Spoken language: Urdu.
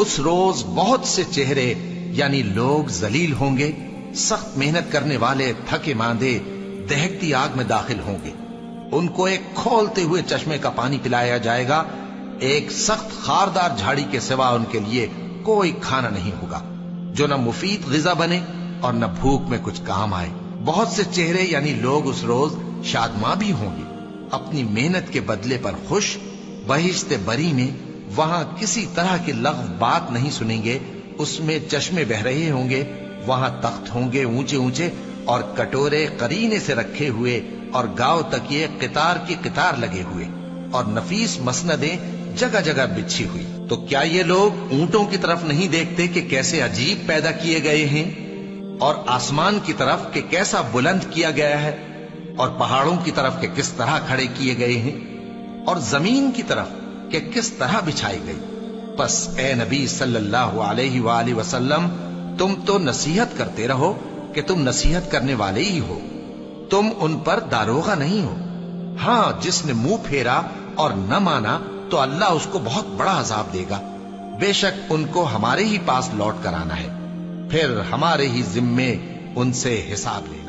اس روز بہت سے چہرے یعنی لوگ ذلیل ہوں گے، سخت محنت کرنے والے تھکے ماندے دہکتی آگ میں داخل ہوں گے۔ ان کو ایک کھولتے ہوئے چشمے کا پانی پلایا جائے گا، ایک سخت خاردار جھاڑی کے سوا ان کے لیے کوئی کھانا نہیں ہوگا جو نہ مفید غذا بنے اور نہ بھوک میں کچھ کام آئے۔ بہت سے چہرے یعنی لوگ اس روز شادماں بھی ہوں گے، اپنی محنت کے بدلے پر خوش، بہشت بری میں وہاں کسی طرح کی لغو بات نہیں سنیں گے، اس میں چشمے بہ رہے ہوں گے، وہاں تخت ہوں گے اونچے اونچے اور کٹورے قرینے سے رکھے ہوئے اور گاؤ تک یہ قطار کی قطار لگے ہوئے اور نفیس مسندیں جگہ جگہ بچھی ہوئی۔ تو کیا یہ لوگ اونٹوں کی طرف نہیں دیکھتے کہ کیسے عجیب پیدا کیے گئے ہیں، اور آسمان کی طرف کہ کیسا بلند کیا گیا ہے، اور پہاڑوں کی طرف کہ کس طرح کھڑے کیے گئے ہیں، اور زمین کی طرف کہ کس طرح بچھائی گئی؟ پس اے نبی صلی اللہ علیہ وآلہ وسلم، تم تو نصیحت کرتے رہو کہ تم نصیحت کرنے والے ہی ہو، تم ان پر داروغہ نہیں ہو۔ ہاں، جس نے منہ پھیرا اور نہ مانا تو اللہ اس کو بہت بڑا عذاب دے گا۔ بے شک ان کو ہمارے ہی پاس لوٹ کر آنا ہے، پھر ہمارے ہی ذمے ان سے حساب لے۔